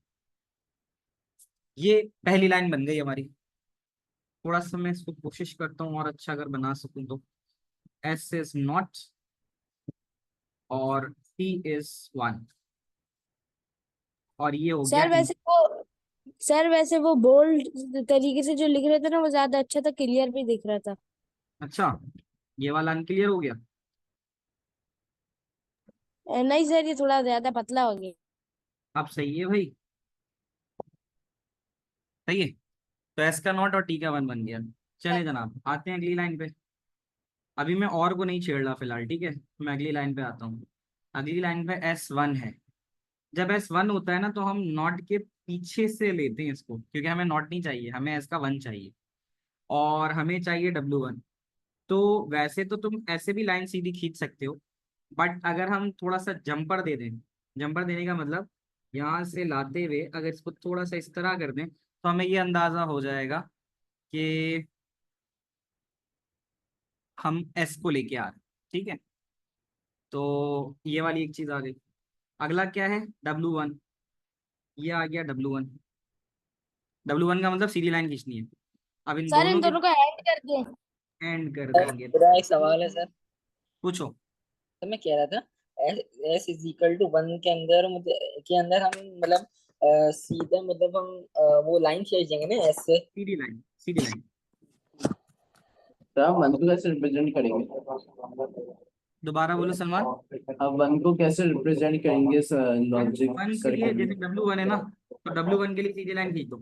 ये पहली लाइन बन गई हमारी। थोड़ा सा मैं इसको कोशिश करता हूँ और अच्छा अगर बना सकूं तो S इज नॉट और T इज 1 और ये हो गया सर वैसे वो बोल्ड तरीके से जो लिख रहे थे ना वो ज्यादा अच्छा था, क्लियर भी दिख रहा था। अच्छा, ये वाला अनक्लियर हो गया। नहीं सर, ये थोड़ा ज्यादा पतला हो गया। अब सही है भाई, सही है। तो S का नॉट और T का 1 बन गया। चले जनाब, आते हैं अगली लाइन पे। अभी मैं और को नहीं छेड़ रहा फिलहाल, ठीक है, मैं अगली लाइन पे आता हूँ। अगली लाइन पे S1 है। जब S1 होता है ना तो हम नॉट के पीछे से लेते हैं इसको, क्योंकि हमें नॉट नहीं चाहिए, हमें S का 1 चाहिए और हमें चाहिए W1। तो वैसे तो तुम ऐसे भी लाइन सीधी खींच सकते हो, बट अगर हम थोड़ा सा जंपर दे दें, जंपर देने का मतलब यहाँ से लाते हुए अगर इसको थोड़ा सा इस तरह कर दें तो हमें ये अंदाजा हो जाएगा कि हम S को लेके आ रहे हैं, ठीक है। तो ये वाली एक चीज आ गई। अगला क्या है, W1। ये आ गया W1। W1 का मतलब सीधी लाइन खींचनी है। अब इन सर इन दोनों के दोनों का ऐड कर दें। एंड कर सर देंगे। मेरा एक सवाल है सर। पूछो। तो मैं कह रहा था एस इज इक्वल टू 1 के अंदर मुझे के अंदर हम मतलब सीधा मतलब हम वो लाइन खींच देंगे ना एस से। सीधी लाइन, सीधी लाइन। तो हम 1 को कैसे रिप्रेजेंट करेंगे? दोबारा बोलो सलमान। अब 1 को कैसे रिप्रेजेंट करेंगे लॉजिक 1 के लिए सर्किट में? जैसे W1 है ना, तो W1 के लिए सीधी लाइन खींच दो।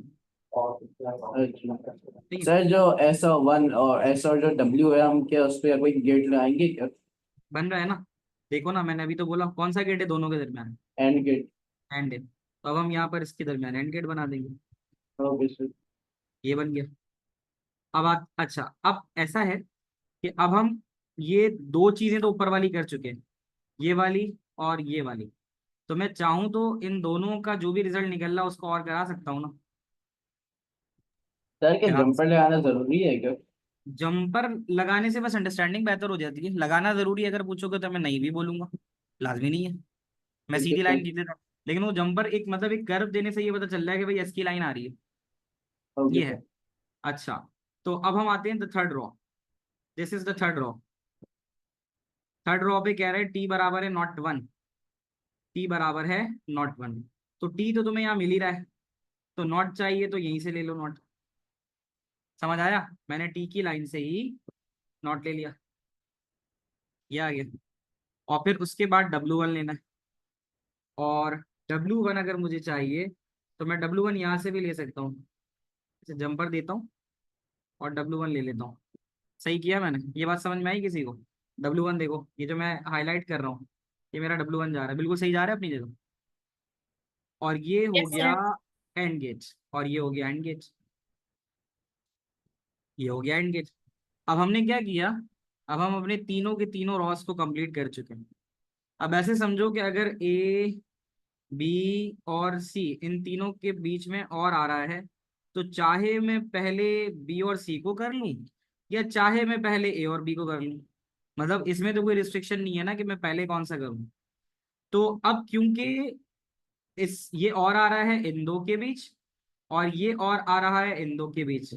अच्छा। ठीक है, सर जो S1 और S और जो W है, हम क्या उस पर कोई गेट लगाएंगे क्या? बन रहा है ना। देखो ना, मैंने अभी तो बोला कौन सा गेट है दोनों के दरमियान, एंड गेट। एंड है। तो अब हम यहाँ पर इसके दरमियान एंड गेट बना देंगे। Okay sir. ये बन गया। अब अच्छा, अब ऐसा है कि अब हम ये दो चीजें तो ऊपर वाली कर चुके हैं, ये वाली और ये वाली। तो मैं चाहूं तो इन दोनों का जो भी रिजल्ट निकल रहा है उसको और करा सकता हूँ ना। सर क्या करा, जंपर लगाना जरूरी है क्या? जंपर लगाने से बस अंडरस्टैंडिंग बेहतर हो जाती है, लगाना जरूरी है अगर पूछोगे तो मैं नहीं भी बोलूंगा, लाजमी नहीं है। मैं ठीक है सीधी सर। लाइन खींच देता हूँ, लेकिन वो जंपर एक मतलब एक कर्व देने से ये पता चल रहा है कि भाई एस की लाइन आ रही है। ओके ये है। सर। अच्छा, तो अब हम आते हैं the third raw. This is the third raw. Third raw पे कह रहे हैं टी बराबर है नॉट 1। टी बराबर है नॉट 1। तो टी तो तुम्हें यहाँ मिल ही रहा है, तो नॉट चाहिए तो यहीं से ले लो नॉट। समझ आया, मैंने टी की लाइन से ही नॉट ले लिया, ये आ गया। और फिर उसके बाद W1 लेना है। और W1 अगर मुझे चाहिए तो मैं W1 यहाँ से भी ले सकता हूँ। इसे जंपर देता हूँ और W1 ले लेता हूँ। सही किया मैंने, ये बात समझ में आई किसी को? W1 देखो, ये जो मैं हाईलाइट कर रहा हूँ ये मेरा W1 जा रहा है, बिल्कुल सही जा रहा है अपनी जगह। और ये हो Yes, गया sir. एंड गेट, और ये हो गया एंड गेट, ये हो गया एंड गेट। अब हमने क्या किया, अब हम अपने तीनों के तीनों रॉस को कंप्लीट कर चुके हैं। अब ऐसे समझो कि अगर ए बी और सी इन तीनों के बीच में और आ रहा है, तो चाहे मैं पहले बी और सी को कर लूं या चाहे मैं पहले ए और बी को कर लूं, मतलब इसमें तो कोई रिस्ट्रिक्शन नहीं है ना कि मैं पहले कौन सा करूं। तो अब क्योंकि इस ये और आ रहा है इन दो के बीच और ये और आ रहा है इन दो के बीच,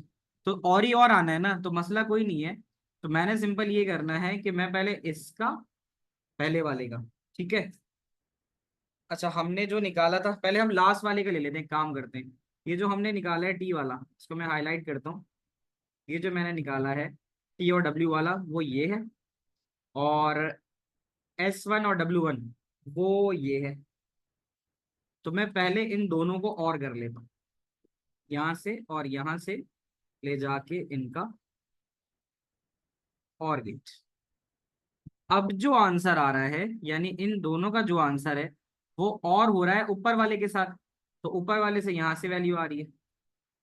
तो और ही और आना है ना, तो मसला कोई नहीं है। तो मैंने सिंपल ये करना है कि मैं पहले इसका, पहले वाले का, ठीक है। अच्छा, हमने जो निकाला था, पहले हम लास्ट वाले का ले लेते हैं, काम करते हैं। ये जो हमने निकाला है टी वाला, इसको मैं हाईलाइट करता हूँ। ये जो मैंने निकाला है टी और डब्ल्यू वाला वो ये है, और S1 और W1 वो ये है। तो मैं पहले इन दोनों को और कर लेता हूँ, यहाँ से और यहाँ से ले जाके इनका और गेट। अब जो आंसर आ रहा है, यानी इन दोनों का जो आंसर है वो और हो रहा है ऊपर वाले के साथ, तो ऊपर वाले से यहाँ से वैल्यू आ रही है।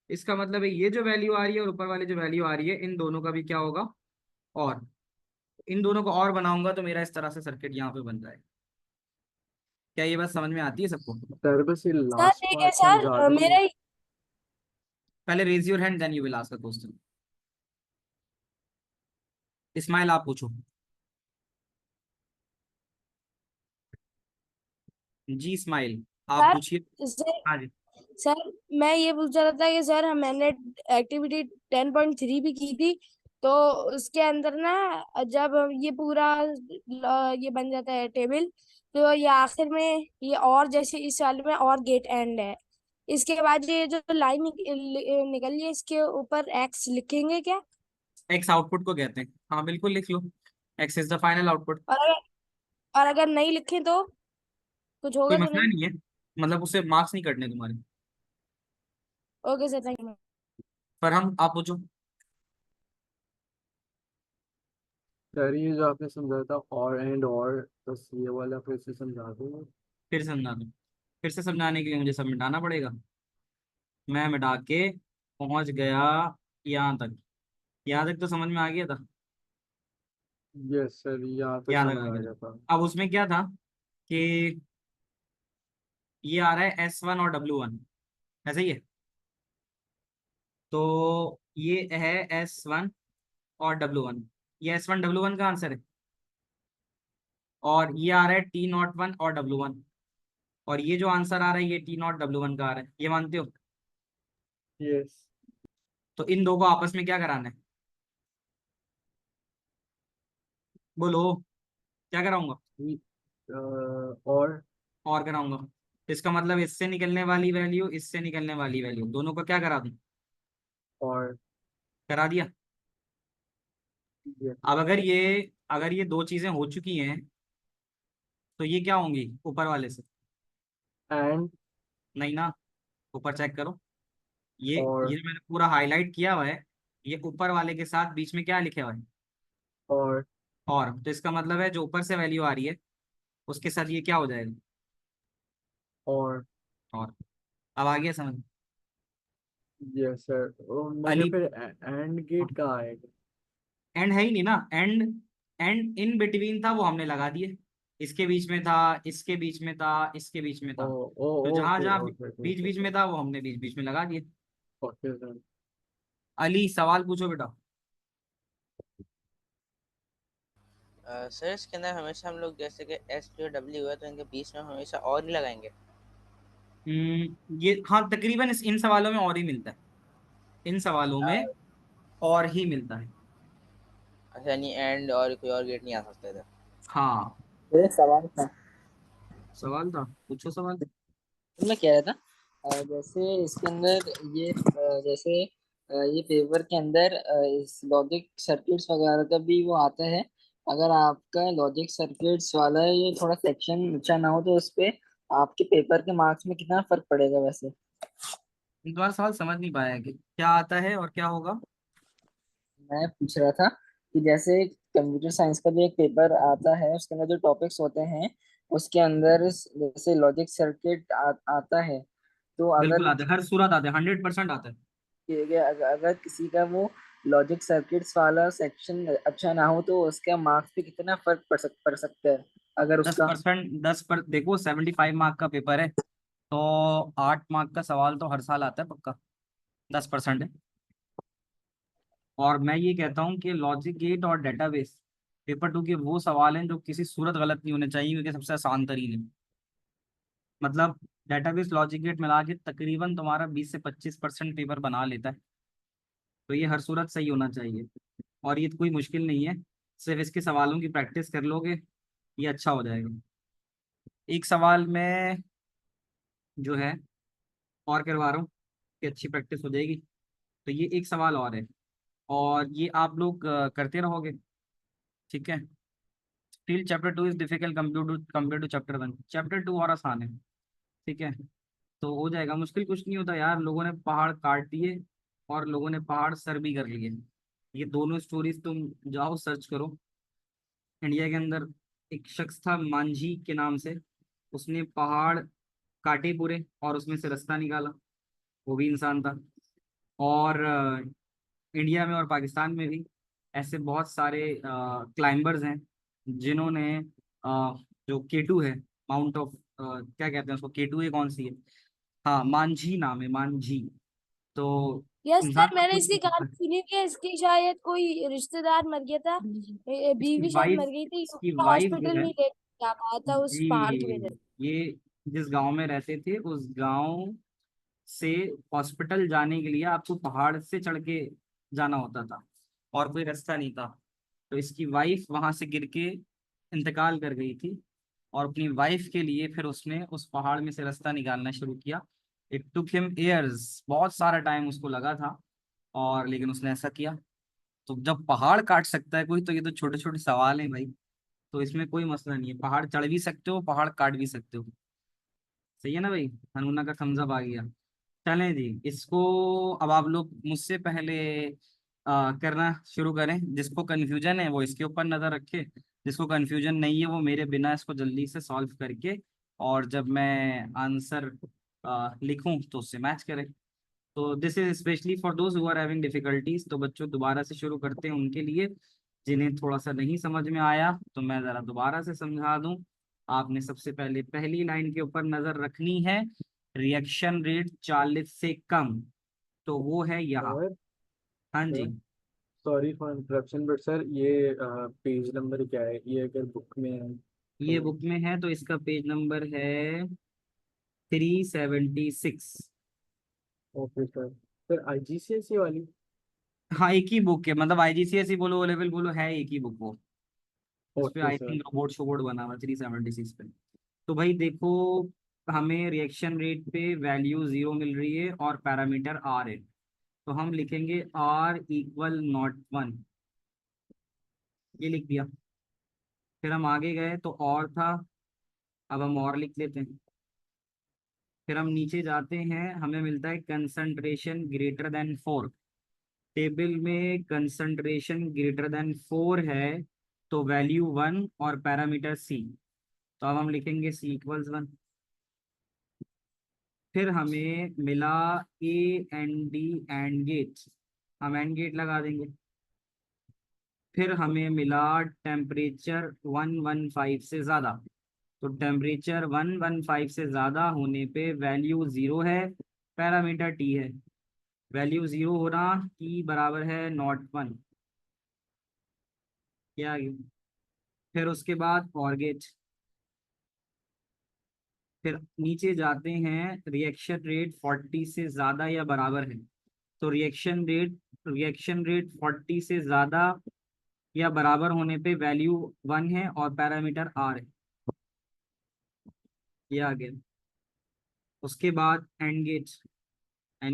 इसका मतलब है ये जो वैल्यू आ रही है और ऊपर वाले जो वैल्यू आ रही है, इन दोनों का भी क्या होगा, और इन दोनों को और बनाऊंगा तो मेरा इस तरह से सर्किट यहाँ पे बन जाएगा। क्या ये बात समझ में आती है सबको? सर बस ये सर लास्ट ठीक है पार्ट सर, समझा दो। मेरा पहले raise your hand then you will ask a question. Ismail आप पूछो। जी इस्माइल आप सर पूछिए। सर हाँ जी। सर मैं ये पूछ रहा था कि सर मैंने एक्टिविटी 10.3 भी की थी, तो उसके अंदर ना जब ये पूरा ये बन जाता है टेबल, तो ये आखिर में ये और जैसे इस वाले में और गेट एंड है, इसके बाद ये जो लाइन निकल रही है इसके ऊपर एक्स लिखेंगे क्या? एक्स आउटपुट को कहते हैं, हाँ बिल्कुल लिख लो, X is the final output. और अगर नहीं लिखें तो कुछ कोई होगा तो मसला नहीं? नहीं है, मतलब उससे मार्क्स नहीं कटने तुम्हारे। Okay sir, thank you. पर हम आप पूछो। सर ये जो आपने समझाया था और एंड और, बस ये वाला फिर से समझा दो। फिर समझा दो, फिर से समझाने के लिए मुझे सब मिटाना पड़ेगा। मैं मिटा के पहुंच गया यहाँ तक, यहाँ तक तो समझ में आ गया था, यस सर, यहाँ तक यहाँ तक समझ आ आ गया गया था। था। अब उसमें क्या था कि ये आ रहा है S1 और W1, ऐसे ही है। तो ये है S1 और W1, ये S1 W1 का आंसर है। और ये आ रहा है T01 और W1, और ये जो आंसर आ रहा है ये T0 W1 का आ रहा है, ये मानते हो? यस। तो इन दो को आपस में क्या कराना है, बोलो, क्या कराऊंगा? और कराऊंगा, तो इसका मतलब इससे निकलने वाली वैल्यू, इससे निकलने वाली वैल्यू, दोनों को क्या करा दूं? और करा दिया। यस। अब अगर ये दो चीजें हो चुकी हैं, तो ये क्या होंगी ऊपर वाले से? एंड नहीं ना, ऊपर चेक करो, और ये जो मैंने पूरा हाईलाइट किया हुआ है, ये ऊपर वाले के साथ बीच में क्या लिखे हुआ है? और और, तो इसका मतलब है जो ऊपर से वैल्यू आ रही है उसके साथ ये क्या हो जाएगा? और और अब आ गया समझ? यस सर, मगर अली, फिर एंड गेट कहाँ आएगा? एंड है ही नहीं ना, एंड एंड इन बिटवीन था वो हमने लगा दिए, इसके बीच में था, इसके बीच में था, इसके बीच में ओ था, ओ तो जहां ओके जहां ओके बीच ओके बीच में था वो हमने बीच बीच में लगा दिए। Okay sir. अली सवाल पूछो बेटा। सर इसके अंदर हमेशा हम लोग जैसे कि एस जो डब्ल्यू है तो इनके बीच में हमेशा और ही लगाएंगे। ये हाँ तकरीबन इन सवालों में और ही मिलता है, इन सवालों में और ही मिलता है। अच्छा, यानी एंड और कोई और गेट नहीं आ सकता इधर। हाँ, ये सवाल था, सवाल था, पूछो सवाल। मैं कह रहा था जैसे इसके अंदर ये जैसे ये पेपर के अंदर इस लॉजिक सर्किट्स वगैरह का भी वो आता है। अगर आपका लॉजिक सर्किट्स वाला ये थोड़ा सेक्शन अच्छा ना हो तो उस पे आपके पेपर के मार्क्स में कितना फर्क पड़ेगा वैसे? एक बार सवाल समझ नहीं पाया कि क्या आता है और क्या होगा। मैं पूछ रहा था कि जैसे कंप्यूटर साइंस का जो एक पेपर आता है उसके अंदर जो टॉपिक्स होते हैं उसके अंदर जैसे लॉजिक सर्किट आता है, तो बिल्कुल अगर आता है, हर सूरत आता है, 100% आता है। अगर किसी का वो लॉजिक सर्किट्स वाला सेक्शन अच्छा ना हो तो उसके मार्क्स पे कितना फर्क पड़ सकता है अगर उसका? 10%, 10 पर देखो 75 मार्क का पेपर है, तो 8 मार्क का सवाल तो हर साल आता है पक्का, 10% है। और मैं ये कहता हूँ कि लॉजिक गेट और डेटाबेस पेपर 2 के वो सवाल हैं जो किसी सूरत गलत नहीं होने चाहिए, क्योंकि सबसे आसान तरीन है। मतलब डेटाबेस लॉजिक गेट मिला के तकरीबन तुम्हारा 20 से 25% पेपर बना लेता है, तो ये हर सूरत सही होना चाहिए। और ये कोई मुश्किल नहीं है, सिर्फ इसके सवालों की प्रैक्टिस कर लोगे ये अच्छा हो जाएगा। एक सवाल में जो है और करवा रहा हूँ कि अच्छी प्रैक्टिस हो जाएगी, तो ये एक सवाल और है, और ये आप लोग करते रहोगे, ठीक है? Still chapter 2 is difficult compare to chapter 1, chapter 2 और आसान है, ठीक है? तो हो जाएगा, मुश्किल कुछ नहीं होता यार, लोगों ने पहाड़ काट दिए और लोगों ने पहाड़ सर भी कर लिए। ये दोनों स्टोरीज तुम जाओ सर्च करो। इंडिया के अंदर एक शख्स था मांझी के नाम से, उसने पहाड़ काटे पूरे और उसमें से रास्ता निकाला, वो भी इंसान था। और इंडिया में और पाकिस्तान में भी ऐसे बहुत सारे क्लाइंबर्स हैं जिन्होंने जो केटू है, माउंट ऑफ क्या कहते हैं उसको, केटू है कौन सी है, हाँ मांझी नाम है, मांझी। तो यस इंसान सर, का मैंने कोई इसकी कहानी सुनी थी, इसकी शायद कोई रिश्तेदार मर गया था, इसकी बीवी शायद वाइफ मर गई थी, इसकी वाइफ जो हॉस्पिटल है, नहीं ले जा पाया था उस पहाड़ की वजह जी, ये जिस गांव में रहते थे उस गांव से हॉस्पिटल जाने के लिए आपको पहाड़ से चढ़ के जाना होता था और कोई रास्ता नहीं था। तो इसकी वाइफ वहां से गिर के इंतकाल कर गई थी और अपनी वाइफ के लिए फिर उसने उस पहाड़ में से रास्ता निकालना शुरू किया। इट टुक हिम ईयर्स, बहुत सारा टाइम उसको लगा था, और लेकिन उसने ऐसा किया। तो जब पहाड़ काट सकता है कोई, तो ये तो छोटे छोटे सवाल हैं भाई, तो इसमें कोई मसला नहीं है। पहाड़ चढ़ भी सकते हो, पहाड़ काट भी सकते हो। सही है ना भाई, हनूना का थम्स अप आ गया। चलें जी, इसको अब आप लोग मुझसे पहले करना शुरू करें। जिसको कन्फ्यूजन है वो इसके ऊपर नज़र रखे, जिसको कन्फ्यूजन नहीं है वो मेरे बिना इसको जल्दी से सॉल्व करके, और जब मैं आंसर लिखूं तो उससे मैच करें। तो this is specially for those who are having difficulties. तो बच्चों दोबारा से शुरू करते हैं उनके लिए जिन्हें थोड़ा सा नहीं समझ में आया, तो मैं ज़रा दोबारा से समझा दूं। आपने सबसे पहले पहली लाइन के ऊपर नज़र रखनी है, रिएक्शन रेट 40 से कम, तो वो है यहाँ। सर हाँ जी, sir sorry for interruption, but sir ये पेज नंबर क्या है, ये अगर बुक में है ये तो? बुक में है तो इसका पेज नंबर है 376। Okay sir. सर आईजीसीएसई वाली? हाँ, एक ही बुक है, मतलब आईजीसीएसई बोलो, ओ लेवल बोलो, है एक ही बुक वो। उस पे okay I sir. Think robot शोबोट बना हुआ 376 पे। तो भाई देखो, हमें रिएक्शन रेट पे वैल्यू 0 मिल रही है और पैरामीटर आर है, तो हम लिखेंगे आर इक्वल नॉट 1, ये लिख दिया। फिर हम आगे गए तो और था, अब हम और लिख लेते हैं। फिर हम नीचे जाते हैं, हमें मिलता है कंसंट्रेशन ग्रेटर देन 4। टेबल में कंसंट्रेशन ग्रेटर देन 4 है, तो वैल्यू 1 और पैरामीटर सी, तो अब हम लिखेंगे सी इक्वल्स 1। फिर हमें मिला A and D and gate, हम एंड गेट लगा देंगे। फिर हमें मिला टेम्परेचर 115 से ज़्यादा, तो टेम्परेचर 115 से ज़्यादा होने पे वैल्यू 0 है, पैरामीटर टी है। वैल्यू 0 होना, टी बराबर है नॉट 1, क्या आ गया। फिर उसके बाद और गेट। फिर नीचे जाते हैं, रिएक्शन रेट 40 से ज़्यादा या बराबर है, तो रिएक्शन रेट 40 से ज़्यादा या बराबर होने पे वैल्यू 1 है और पैरामीटर आर है, ये आ गया। उसके बाद एंड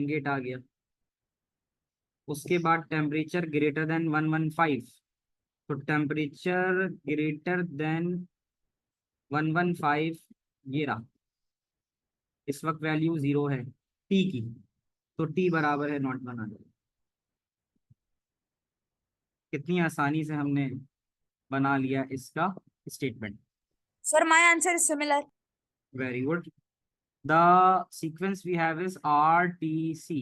गेट आ गया। उसके बाद टेम्परेचर ग्रेटर देन 115, तो टेम्परेचर ग्रेटर देन 115 ये रहा, इस वक्त वैल्यू 0 है टी की, तो टी बराबर है नॉट 1 आ जाएगा। कितनी आसानी से हमने बना लिया इसका statement. Sir, my answer is similar. Very good. The sequence we have is RTC।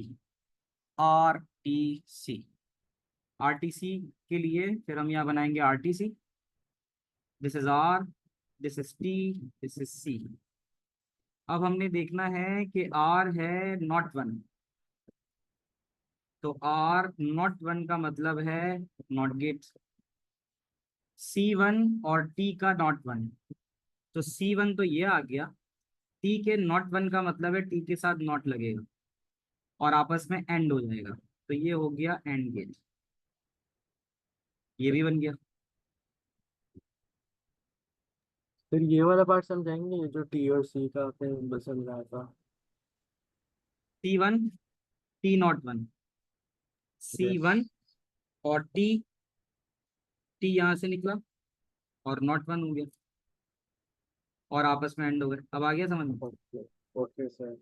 RTC के लिए फिर हम यहाँ बनाएंगे RTC, this is R, this is T, this is C। अब हमने देखना है कि R है नॉट 1, तो R नॉट 1 का मतलब है नॉट गेट। C1 और T का नॉट 1, तो C1 तो ये आ गया, T के नॉट 1 का मतलब है T के साथ नॉट लगेगा और आपस में एंड हो जाएगा, तो ये हो गया एंड गेट, ये भी बन गया। फिर ये वाला पार्ट समझाएंगे, ये जो टी और सी का आपने समझाया था? C1 T not 1, C1 yes. और T यहाँ से निकला और नॉट 1 हो गया और आपस में एंड हो गए। अब आ गया समझ में? ओके। Okay sir.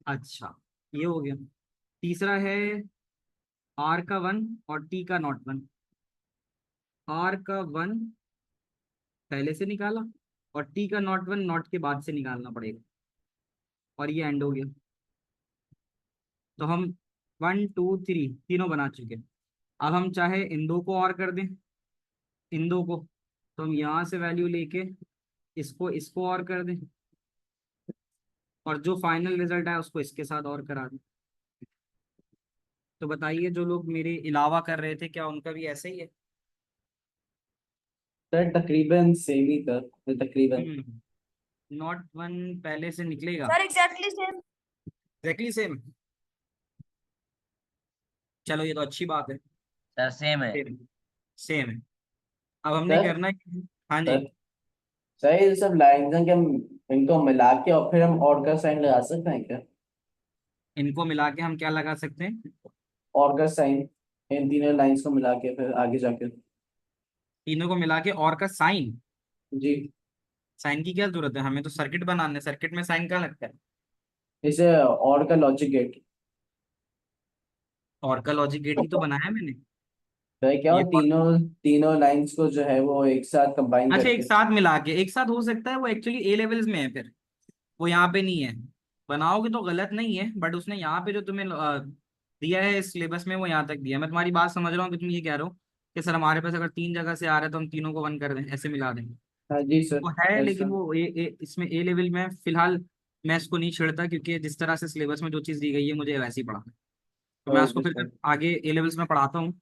अच्छा, ये हो गया। तीसरा है R का 1 और T का नॉट 1। R का 1 पहले से निकाला और T का नॉट 1 नॉट के बाद से निकालना पड़ेगा, और ये एंड हो गया। तो हम 1 2 3 तीनों बना चुके। अब हम चाहे इन दो को और कर दें, इन दो को, तो हम यहाँ से वैल्यू लेके इसको इसको और कर दें, और जो फाइनल रिजल्ट आए उसको इसके साथ और करा दें। तो बताइए, जो लोग मेरे अलावा कर रहे थे, क्या उनका भी ऐसा ही है? सर तकरीबन सेम ही था, तकरीबन। नॉट 1 पहले से निकलेगा, Sir, exactly same. Exactly same. चलो ये तो अच्छी बात है, सर सेम है। सेम है। अब हमने सर करना है, हाँ जी, सर सर ये सब लाइंस हैं कि हम इनको मिला के और फिर हम और का साइन लगा सकते हैं क्या? इनको मिला के हम क्या लगा सकते हैं? और का साइन, इन तीनों लाइंस को मिला के फिर आगे जाके। तीनों को मिला के और का साइन? जी। साइन की क्या जरूरत है, हमें तो सर्किट बनाने, सर्किट में साइन कहाँ लगता है? इसे और का लॉजिक गेट। और का लॉजिक गेट ही तो बनाया है मैंने। तो ये क्या हो, ये तीनों तीनों लाइंस को जो है वो एक साथ कंबाइन अच्छा, एक करके। साथ मिला के, एक साथ हो सकता है, वो एक्चुअली ए लेवल्स में है, फिर वो यहाँ पे नहीं है। बनाओगे तो गलत नहीं है, बट उसने यहाँ पे जो तुम्हें दिया है इस सिलेबस में वो यहाँ तक दिया है। मैं तुम्हारी बात समझ रहा हूँ कि तुम ये कह रहे हो कि सर हमारे पास अगर 3 जगह से आ रहा है तो हम तीनों को वन कर दें, ऐसे मिला दें। हाँ जी सर। वो है, ऐसा। लेकिन वो इसमें ए लेवल में फिलहाल मैं इसको नहीं छेड़ता, क्योंकि जिस तरह से सिलेबस में जो चीज़ दी गई है मुझे वैसे ही पढ़ा है। तो मैं उसको ओके फिर सर। आगे ए लेवल्स में पढ़ाता हूँ,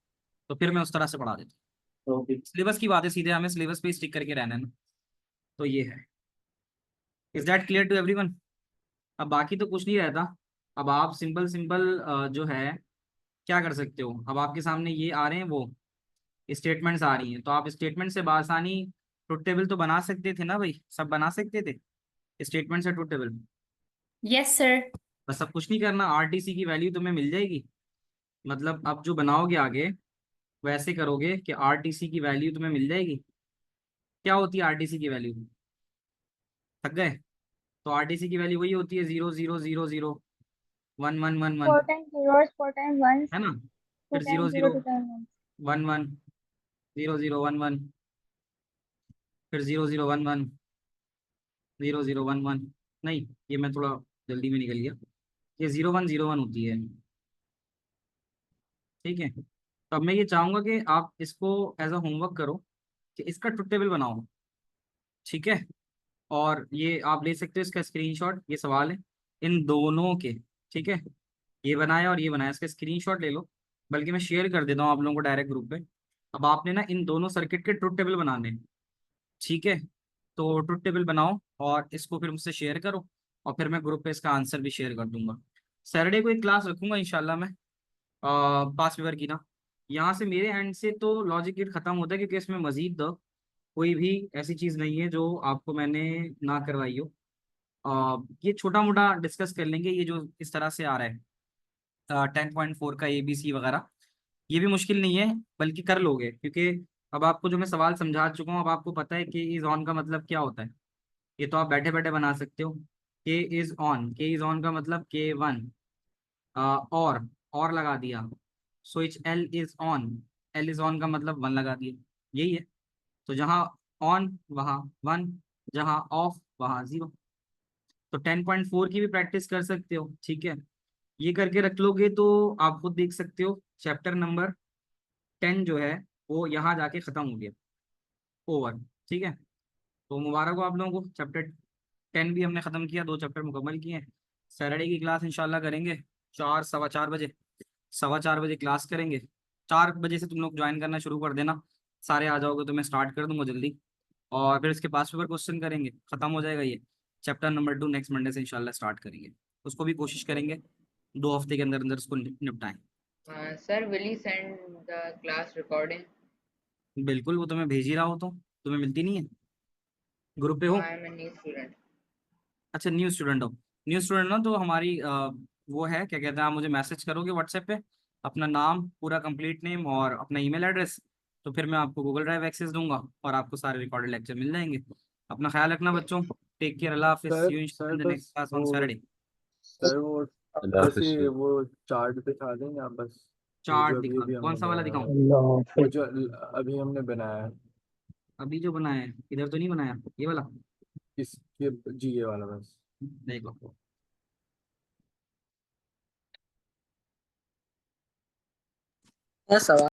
तो फिर मैं उस तरह से पढ़ा देता ओके। हूँ। सिलेबस की बात है, सीधे हमें सिलेबस पे स्टिक करके रहना है ना। तो ये है। Is that clear to everyone? अब बाकी तो कुछ नहीं रहता। अब आप सिंपल सिंपल जो है क्या कर सकते हो, अब आपके सामने ये आ रहे हैं वो स्टेटमेंट्स आ रही हैं, तो आप स्टेटमेंट से बासानी ट्रुथ टेबल तो बना सकते थे ना भाई, सब बना सकते थे स्टेटमेंट से ट्रुथ टेबल। Yes, sir. बस सब कुछ नहीं करना, आरटीसी की वैल्यू तुम्हें मिल जाएगी। मतलब अब जो बनाओगे आगे वैसे करोगे कि आरटीसी की वैल्यू तुम्हें मिल जाएगी। क्या होती है आरटीसी की वैल्यू? थक गए? तो आरटीसी की वैल्यू वही होती है 0 0 0 0 1 1 1 1, 4 times zeros, 4 times ones, है ना? two फिर zero times zero, zero two times ones. 1 1, 0 0 1 1, फिर 0 0 1 1, 0 0 1 1। नहीं, ये मैं थोड़ा जल्दी में निकल गया। ये 0 1 0 1 होती है, ठीक है। तो अब मैं ये चाहूंगा कि आप इसको एज अ होमवर्क करो कि इसका ट्रुथ टेबल बनाओ, ठीक है। और ये आप ले सकते हो इसका स्क्रीनशॉट, ये सवाल है इन दोनों के, ठीक है। ये बनाया और ये बनाया, इसका स्क्रीनशॉट ले लो, बल्कि मैं शेयर कर देता हूँ आप लोगों को डायरेक्ट ग्रुप पे। अब आपने ना इन दोनों सर्किट के ट्रुथ टेबल बनाने हैं, ठीक है। तो ट्रुथ टेबल बनाओ और इसको फिर मुझसे शेयर करो, और फिर मैं ग्रुप पे इसका आंसर भी शेयर कर दूंगा। सैटरडे को एक क्लास रखूंगा इंशाल्लाह मैं, पास पेपर की ना। यहाँ से मेरे एंड से तो लॉजिक गेट खत्म होता है, क्योंकि इसमें मजीद कोई भी ऐसी चीज़ नहीं है जो आपको मैंने ना करवाई हो। ये छोटा मोटा डिस्कस कर लेंगे, ये जो इस तरह से आ रहा है 10.4 का ABC वगैरह, ये भी मुश्किल नहीं है, बल्कि कर लोगे, क्योंकि अब आपको जो मैं सवाल समझा चुका हूँ, अब आपको पता है कि इज ऑन का मतलब क्या होता है। ये तो आप बैठे बैठे बना सकते हो। के इज ऑन का मतलब K1, और लगा दिया। स्विच L इज ऑन का मतलब 1 लगा दिया, यही है। तो जहाँ ऑन वहाँ 1, जहाँ ऑफ वहाँ 0। तो 10.4 की भी प्रैक्टिस कर सकते हो, ठीक है। ये करके रख लोगे तो आप खुद देख सकते हो चैप्टर नंबर 10 जो है वो यहाँ जाके खत्म हो गया, ओवर, ठीक है। तो मुबारक हो आप लोगों को, चैप्टर 10 भी हमने खत्म किया, 2 चैप्टर मुकम्मल किए हैं। सैटरडे की क्लास इंशाल्लाह करेंगे 4 सवा 4 बजे, 4:15 बजे क्लास करेंगे। 4 बजे से तुम लोग ज्वाइन करना शुरू कर देना, सारे आ जाओगे तो मैं स्टार्ट कर दूंगा जल्दी। और फिर इसके पास पेपर क्वेश्चन करेंगे, खत्म हो जाएगा ये। चैप्टर नंबर 2 नेक्स्ट मंडे से इंशाल्लाह स्टार्ट करेंगे, उसको भी कोशिश करेंगे 2 हफ्ते के अंदर अंदर उसको निपटाएं। Sir, will you send the class recording? बिल्कुल, वो तो मैं भेज ही रहा हूँ, तो तुम्हें मिलती नहीं है, ग्रुप पे No, हो? I am a new student. अच्छा, न्यू स्टूडेंट हो। न्यू स्टूडेंट ना, तो हमारी वो है, क्या कहते हैं, आप मुझे मैसेज करोगे व्हाट्सएप पे अपना नाम, पूरा कंप्लीट नेम और अपना ईमेल एड्रेस, तो फिर मैं आपको गूगल ड्राइव एक्सेस दूंगा और आपको सारे रिकॉर्डेड लेक्चर मिल जाएंगे। अपना ख्याल रखना बच्चों, टेक केयर, अल्लाह हाफिज़, see sir you sir in the बस नेक्स्ट क्लास ऑन वो सैटरडे। सर वो अल्लाह बस हाफिज ये सर। वो चार्ट दिखा देंगे आप बस। वो चार्ट जो अभी दिखा अभी दो, कौन हमने सा वाला बनाया है, दिखाऊं? वो जो अभी हमने बनाया है। अभी जो बनाया है, इधर तो नहीं बनाया, ये वाला इसके जी ये वाला बस। देखो। सवाल